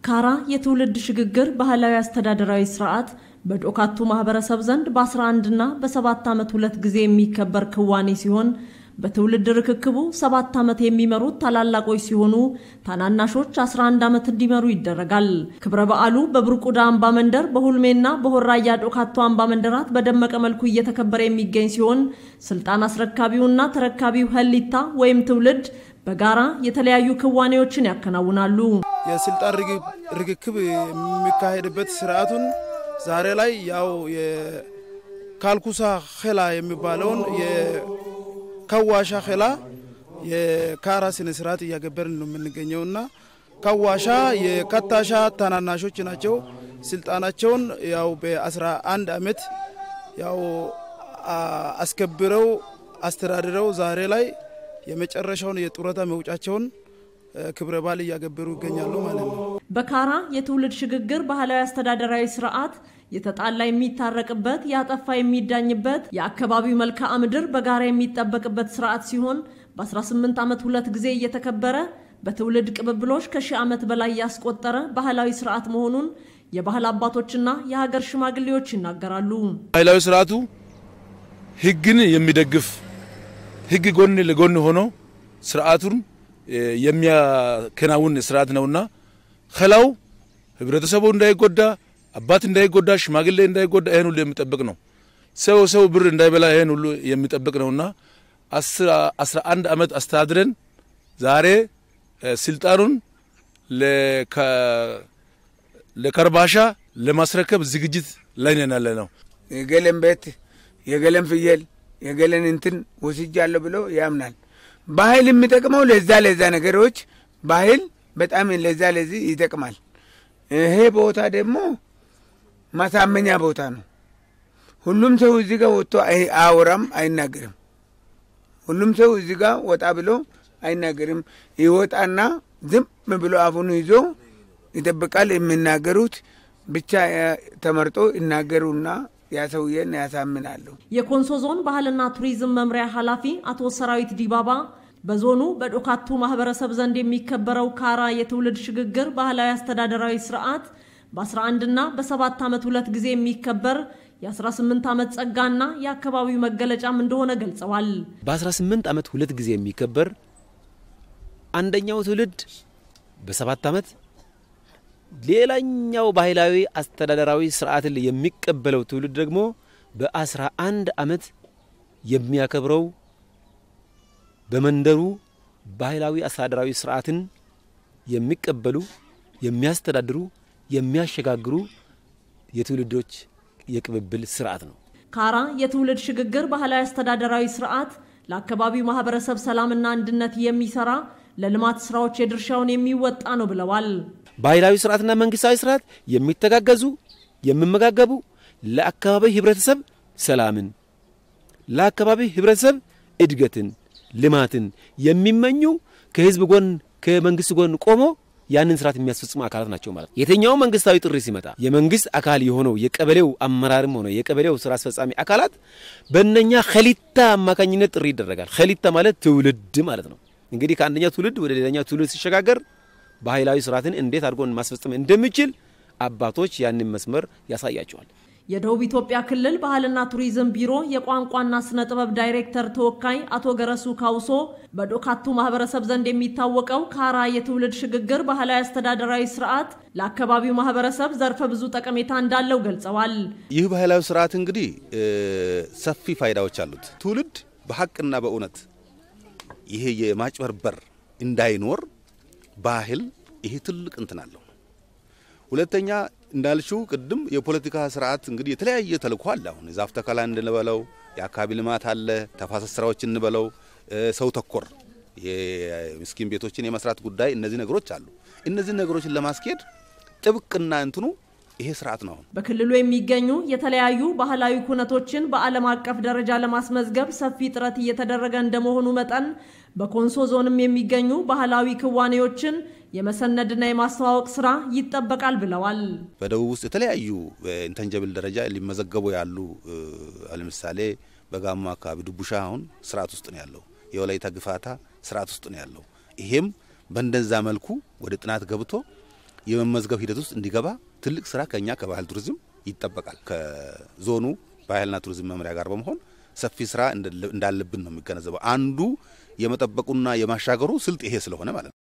ካራ የትውልድ ሽግግር ባህላዊ አስተዳደራዊ ስርዓት በዶካቱ ማህበረሰብ ዘንድ በ11 እና በ7 ዓመት ሁለት ጊዜ የሚከበር ክዋኔ ሲሆን በትውልድ ርክክቡ 7 ዓመት የሚመሩት ታላላቆች ሲሆኑ ታናናሾች 11 ዓመት እንዲመሩ ይደረጋል። ክብረ በዓሉ በብርቁዳ አምባ መንደር በሁልሜና በሆራያ ዶካቱ አምባ መንደራት በደመቀ መልኩ እየተከበረ የሚገኝ ሲሆን ስልጣን አስረካቢውና ተረካቢው ህሊታ ወይም ትውልድ በጋራ የተለያዩ ክዋኔዎችን ያከናውናሉ። የስልጣን ርክክብ የሚካሄድበት ስርዓቱን ዛሬ ላይ ያው የካልኩሳ ኸላ የሚባለውን የካዋሻ ኸላ የካራ ስነ ስርዓት ያገበርን ነው የምንገኘውና ካዋሻ የከታሻ ታናናሾች ናቸው። ስልጣናቸውን ያው በ11 ዓመት ያው አስከብረው አስተዳድረው ዛሬ ላይ የመጨረሻውን የጡረታ መውጫቸውን ክብረ በዓል ያገበሩ ይገኛሉ ማለት ነው። በካራ የትውልድ ሽግግር ባህላዊ አስተዳደራዊ ስርዓት የተጣላ የሚታረቅበት ያጠፋ የሚዳኝበት የአካባቢው መልክዓ ምድር በጋራ የሚጠበቅበት ስርዓት ሲሆን በ18 ዓመት ሁለት ጊዜ እየተከበረ በትውልድ ቅብብሎች ከ1000 ዓመት በላይ ያስቆጠረ ባህላዊ ስርዓት መሆኑን የባህል አባቶችና የሀገር ሽማግሌዎች ይናገራሉ። ባህላዊ ስርዓቱ ህግን የሚደግፍ ህግ ጎን ለጎን ሆኖ ስርዓቱን የሚያከናውን ስርዓት ነውና ኸላው ህብረተሰቡ እንዳይጎዳ አባት እንዳይጎዳ ሽማግሌ እንዳይጎዳ ይሄን ሁሉ የሚጠብቅ ነው። ሰው ብር እንዳይበላ ይሄን ሁሉ የሚጠብቅ ነውና 11 ዓመት አስተዳድረን ዛሬ ስልጣኑን ለከርባሻ ለማስረከብ ዝግጅት ላይ ነን ያለነው። የገለም ቤት የገለም ፍየል የገለን እንትን ወስጃለሁ ብሎ ያምናል። ባህል የሚጠቅመው ለዛ ነገሮች ባህል በጣም ለዚህ ይጠቅማል። ይሄ ቦታ ደግሞ ማሳመኛ ቦታ ነው። ሁሉም ሰው እዚህ ጋር ወጥቶ አያወራም አይናገርም። ሁሉም ሰው እዚህ ጋር ወጣ ብሎ አይናገርም። ይወጣና ዝም ብሎ አፉን ይዞ ይጠብቃል። የሚናገሩት ብቻ ተመርጦ ይናገሩና ያሰውየን ያሳምናሉ። የኮንሶ ዞን ባህልና ቱሪዝም መምሪያ ኃላፊ አቶ ሰራዊት ዲባባ በዞኑ በዶካቱ ማህበረሰብ ዘንድ የሚከበረው ካራ የትውልድ ሽግግር ባህላዊ አስተዳደራዊ ስርዓት በ11 እና በ7 ዓመት ሁለት ጊዜ የሚከበር የ18 ዓመት ጸጋና የአካባቢው መገለጫም እንደሆነ ገልጸዋል። በ18 ዓመት ሁለት ጊዜ የሚከበር አንደኛው ትውልድ በ7 ዓመት ሌላኛው ባህላዊ አስተዳደራዊ ስርዓትን የሚቀበለው ትውልድ ደግሞ በ11 ዓመት የሚያከብረው በመንደሩ ባህላዊ አስተዳደራዊ ስርዓትን የሚቀበሉ የሚያስተዳድሩ የሚያሸጋግሩ የትውልዶች የቅብብል ስርዓት ነው። ካራ የትውልድ ሽግግር ባህላዊ አስተዳደራዊ ስርዓት ለአካባቢው ማህበረሰብ ሰላምና አንድነት የሚሰራ ለልማት ስራዎች የድርሻውን የሚወጣ ነው ብለዋል። ባህላዊ ስርዓትና መንግስታዊ ስርዓት የሚተጋገዙ የሚመጋገቡ ለአካባቢ ህብረተሰብ ሰላምን ለአካባቢ ህብረተሰብ እድገትን ልማትን የሚመኙ ከህዝብ ጎን ከመንግስት ጎን ቆሞ ያንን ስርዓት የሚያስፈጽሙ አካላት ናቸው ማለት። የትኛው መንግስታዊ ጥሪ ሲመጣ የመንግስት አካል የሆነው የቀበሌው አመራርም ሆነ የቀበሌው ስራ አስፈጻሚ አካላት በእነኛ ኸሊታ አማካኝነት ጥሪ ይደረጋል። ኸሊታ ማለት ትውልድ ማለት ነው። እንግዲህ ከአንደኛው ትውልድ ወደ ሌላኛው ትውልድ ሲሸጋገር ባህላዊ ስርዓትን እንዴት አድርጎን ማስፈጸም እንደሚችል አባቶች ያንን መስመር ያሳያቸዋል። የደቡብ ኢትዮጵያ ክልል ባህልና ቱሪዝም ቢሮ የቋንቋና ስነ ጥበብ ዳይሬክተር ተወካይ አቶ ገረሱ ካውሶ በዶካቱ ማህበረሰብ ዘንድ የሚታወቀው ካራ የትውልድ ሽግግር ባህላዊ አስተዳደራዊ ስርዓት ለአካባቢው ማህበረሰብ ዘርፈ ብዙ ጠቀሜታ እንዳለው ገልጸዋል። ይህ ባህላዊ ስርዓት እንግዲህ ሰፊ ፋይዳዎች አሉት። ትውልድ በሐቅና በእውነት ይሄ የማጭበርበር እንዳይኖር ባህል ይሄ ትልቅ እንትን አለው። ሁለተኛ እንዳልሽው ቅድም የፖለቲካ ስርዓት እንግዲህ የተለያየ ተልእኮ አለ። አሁን ዛፍ ተከላ እንበለው የአካባቢ ልማት አለ፣ ተፋሰስ ስራዎች እንበለው ሰው ተኮር የምስኪን ቤቶችን የመስራት ጉዳይ እነዚህ ነገሮች አሉ። እነዚህ ነገሮችን ለማስኬድ ጥብቅና እንትኑ ይሄ ስርዓት ነው። በክልሉ የሚገኙ የተለያዩ ባህላዊ ኩነቶችን በዓለም አቀፍ ደረጃ ለማስመዝገብ ሰፊ ጥረት እየተደረገ እንደመሆኑ መጠን በኮንሶ ዞንም የሚገኙ ባህላዊ ክዋኔዎችን የመሰነድና የማስተዋወቅ ስራ ይጠበቃል ብለዋል። በደቡብ ውስጥ የተለያዩ ኢንተንጀብል ደረጃ ሊመዘገቡ ያሉ ለምሳሌ በጋማ አካባቢ ዱቡሻ አሁን ስርዓት ውስጥ ነው ያለው። የወላይታ ግፋታ ስርዓት ውስጥ ነው ያለው። ይሄም በእንደዛ መልኩ ወደ ጥናት ገብቶ የመመዝገብ ሂደት ውስጥ እንዲገባ ትልቅ ስራ ከኛ ከባህል ቱሪዝም ይጠበቃል። ከዞኑ ባህልና ቱሪዝም መምሪያ ጋር በመሆን ሰፊ ስራ እንዳለብን ነው የሚገነዘበው። አንዱ የመጠበቁና የማሻገሩ ስልት ይሄ ስለሆነ ማለት ነው።